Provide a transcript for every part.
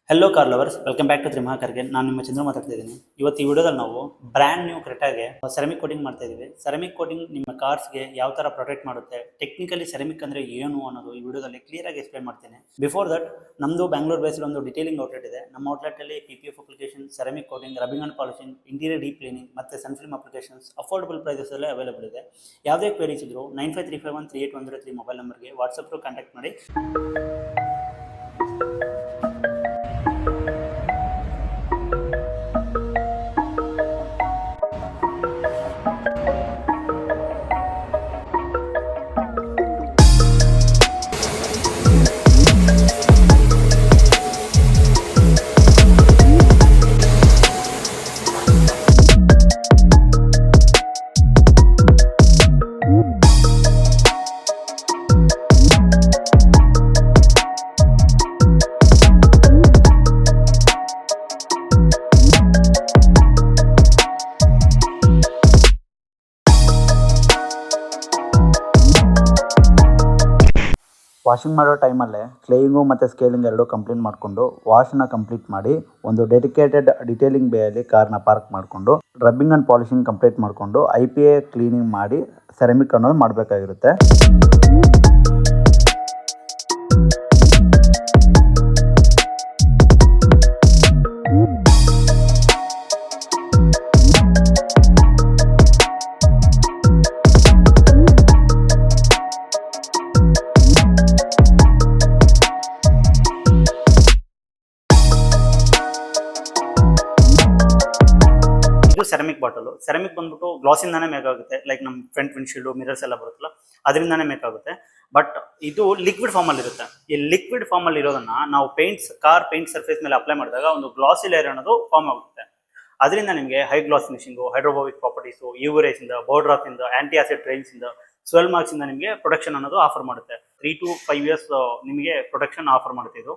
Hello car lovers, welcome back to Trimaha ಕಾರ್ಗೆ. ನಾನು ನಿಮ್ಮ ಚಂದ್ರ ಮಾತಾಡ್ತಾ ಇದ್ದೀನಿ. ಇವತ್ತು ಈ ವಿಡಿಯೋದಲ್ಲಿ ನಾವು ಬ್ರ್ಯಾಂಡ್ ನ್ಯೂ ಕ್ರೆಟಾಗೆ ಸೆರಾಮಿಕ್ ಕೋಟಿಂಗ್ ಮಾಡ್ತಾ ಇದ್ದೀವಿ. ಸೆರಾಮಿಕ್ ಕೋಟಿಂಗ್ ನಿಮ್ಮ ಕಾರ್ಸ್ಗೆ ಯಾವ ಥರ ಪ್ರೊಟೆಕ್ಟ್ ಮಾಡುತ್ತೆ, ಟೆಕ್ನಿಕಲಿ ಸೆರಾಮಿಕ್ ಅಂದರೆ ಏನು ಅನ್ನೋದು ಈ ವಿಡಿಯೋದಲ್ಲಿ ಕ್ಲಿಯರ್ ಆಗಿ ಎಕ್ಸ್ಪ್ಲೈನ್ ಮಾಡ್ತೀನಿ. ಬಿಫೋರ್ ದಟ್, ನಮ್ಮದು ಬ್ಯಾಂಗ್ಳೂರ್ ಬೇಸ್ಡ್ ಒಂದು ಡಿಟೇಲಿಂಗ್ ಔಟ್ಲೆಟ್ ಇದೆ. ನಮ್ಮ ಔಟ್ಲೆಟಲ್ಲಿ PPF application, ceramic coating, rubbing and polishing, interior deep cleaning ಮತ್ತು ಸನ್ಫಿಲ್ಮ್ ಅಪ್ಲಿಕೇಶನ್ಸ್ ಅಫೋರ್ಡಬಲ್ ಪ್ರೈಸಸಲ್ಲೇ ಅವೈಲೇಬಲ್ ಇದೆ. ಯಾವುದೇ ಕ್ವೆರೀಸ್ ಇದ್ರು 9535138103 ಮೊಬೈಲ್ ನಂಬರ್ಗೆ ವಾಟ್ಸಪ್ ಥ್ರೂ ಕಾಂಟ್ಯಾಕ್ಟ್ ಮಾಡಿ. ವಾಷಿಂಗ್ ಮಾಡೋ ಟೈಮಲ್ಲೇ ಕ್ಲೇಯಿಂಗು ಮತ್ತು ಸ್ಕೇಲಿಂಗ್ ಎರಡೂ ಕಂಪ್ಲೀಟ್ ಮಾಡಿಕೊಂಡು ವಾಶನ್ನ ಕಂಪ್ಲೀಟ್ ಮಾಡಿ ಒಂದು ಡೆಡಿಕೇಟೆಡ್ ಡಿಟೇಲಿಂಗ್ ಬೇಯಲ್ಲಿ ಕಾರ್ನ ಪಾರ್ಕ್ ಮಾಡಿಕೊಂಡು ರಬ್ಬಿಂಗ್ ಆ್ಯಂಡ್ ಪಾಲಿಶಿಂಗ್ ಕಂಪ್ಲೀಟ್ ಮಾಡಿಕೊಂಡು IPA ಕ್ಲೀನಿಂಗ್ ಮಾಡಿ ಸೆರಾಮಿಕ್ ಅನ್ನೋದು ಮಾಡಬೇಕಾಗಿರುತ್ತೆ. ಇದು ಸೆರಾಮಿಕ್ ಬಾಟಲು. ಸೆರಾಮಿಕ್ ಬಂದ್ಬಿಟ್ಟು ಗ್ಲಾಸಿಂದಾನೇ ಮೇಕ್ ಆಗುತ್ತೆ. ಲೈಕ್ ನಮ್ಮ ಫ್ರಂಟ್ ವಿಂಡ್ಶೀಲ್ಡು, ಮಿರರ್ಸ್ ಎಲ್ಲ ಬರುತ್ತಲ್ಲ, ಅದರಿಂದಾನೇ ಮೇಕ್ ಆಗುತ್ತೆ. ಬಟ್ ಇದು ಲಿಕ್ವಿಡ್ ಫಾರ್ಮಲ್ಲಿ ಇರುತ್ತೆ. ಈ ಲಿಕ್ವಿಡ್ ಫಾರ್ಮಲ್ಲಿ ಇರೋದನ್ನ ನಾವು ಕಾರ್ ಪೇಂಟ್ ಸರ್ಫೇಸ್ ಮೇಲೆ ಅಪ್ಲೈ ಮಾಡಿದಾಗ ಒಂದು ಗ್ಲಾಸಿ ಲೇಯರ್ ಅನ್ನೋದು ಫಾರ್ಮ್ ಆಗುತ್ತೆ. ಅದರಿಂದ ನಿಮಗೆ ಹೈ ಗ್ಲಾಸ್ ಫಿನಿಶಿಂಗು, ಹೈಡ್ರೋಬೋಬಿಕ್ ಪ್ರಾಪರ್ಟೀಸು, UV-ರೇಸ್ ಇಂದ, ಬೋರ್ಡ್ ರಾಕ್ ಇಂದ, ಆಂಟಿ ಆಸಿಡ್ ಟ್ರೈನ್ಸ್ ಇಂದ, ಸ್ವೆಲ್ ಮಾರ್ಕ್ಸ್ ಇಂದ ನಿಮಗೆ ಪ್ರೊಟೆಕ್ಷನ್ ಅನ್ನೋದು ಆಫರ್ ಮಾಡುತ್ತೆ. 3 to 5 years ನಿಮಗೆ ಪ್ರೊಟೆಕ್ಷನ್ ಆಫರ್ ಮಾಡುತ್ತೆ ಇದು.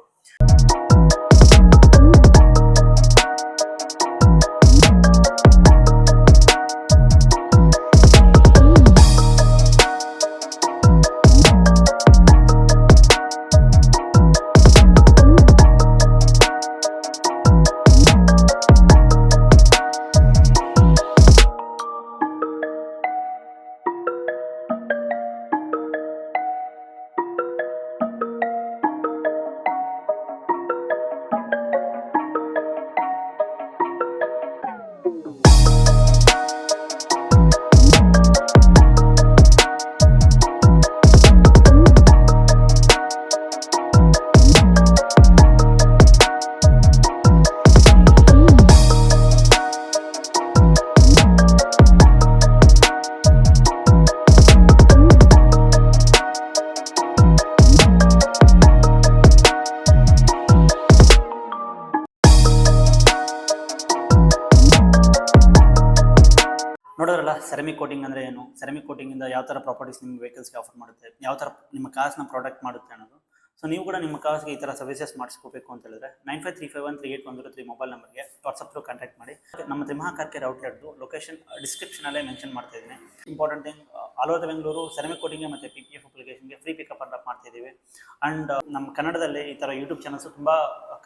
ನೋಡೋದ್ರಲ್ಲ ಸೆರಾಮಿಕ್ ಕೋಟಿಂಗ್ ಅಂದರೆ ಏನು, ಸೆರಾಮಿಕ್ ಕೋಟಿಂಗಿಂದ ಯಾವ ಥರ ಪ್ರಾಪರ್ಟೀಸ್ ನಿಮ್ಮ ವೆಹಿಕಲ್ಸ್ಗೆ ಆಫರ್ ಮಾಡುತ್ತೆ, ಯಾವ ಥರ ನಿಮ್ಮ ಕಾರ್ಸ್ನ ಪ್ರಾಡಕ್ಟ್ ಮಾಡುತ್ತೆ ಅನ್ನೋದು. ಸೊ ನೀವು ಕೂಡ ನಿಮ್ಮ ಕಾರ್ಸ್ಗೆ ಈ ಥರ ಸರ್ವಿಸಸ್ ಮಾಡಿಸ್ಕೋಬೇಕು ಅಂತ ಹೇಳಿದ್ರೆ 9535138103 ಮೊಬೈಲ್ ನಂಬರ್ಗೆ ವಾಟ್ಸಪ್ ಥ್ರೂ ಕಾಂಟ್ಯಾಕ್ಟ್ ಮಾಡಿ. ನಮ್ಮ ತ್ರಿಮಹಾ ಕಾರ್ ಕೇರ್ ಔಟ್ಲೆಟ್ದು ಲೊಕೇಶನ್ ಡಿಸ್ಕ್ರಿಪ್ಷನಲ್ಲೇ ಮೆನ್ಷನ್ ಮಾಡ್ತಾ ಇದ್ದೀನಿ. Important thing, all over the Bengaluru ceramic ಕೋಟಿಂಗ್ಗೆ ಮತ್ತು PPF ಅಪ್ಲಿಕೇಶನ್ಗೆ ಫ್ರೀ ಪಿಕಪ್ ಅಪ್ ಮಾಡ್ತಿದ್ದೀವಿ. ಆ್ಯಂಡ್ ನಮ್ಮ ಕನ್ನಡದಲ್ಲಿ ಈ ಥರ ಯೂಟ್ಯೂಬ್ ಚಾನಲ್ಸು ತುಂಬ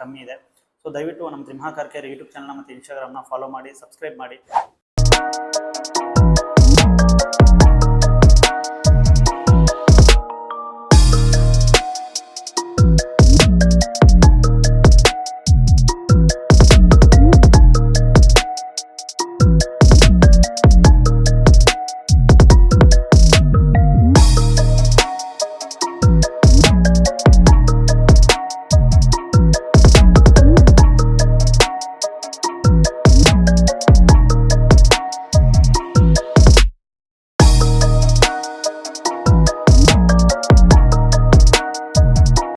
ಕಮ್ಮಿ ಇದೆ. ಸೊ ದಯವಿಟ್ಟು ನಮ್ಮ ತ್ರಿಮಹಾ ಕಾರ್ ಕೇರ್ ಯೂಟ್ಯೂಬ್ ಚಾನಲ್ನ ಮತ್ತು ಇನ್ಸ್ಟಾಗ್ರಾಮ್ನ ಫಾಲೋ ಮಾಡಿ, ಸಬ್ಸ್ಕ್ರೈಬ್ ಮಾಡಿ.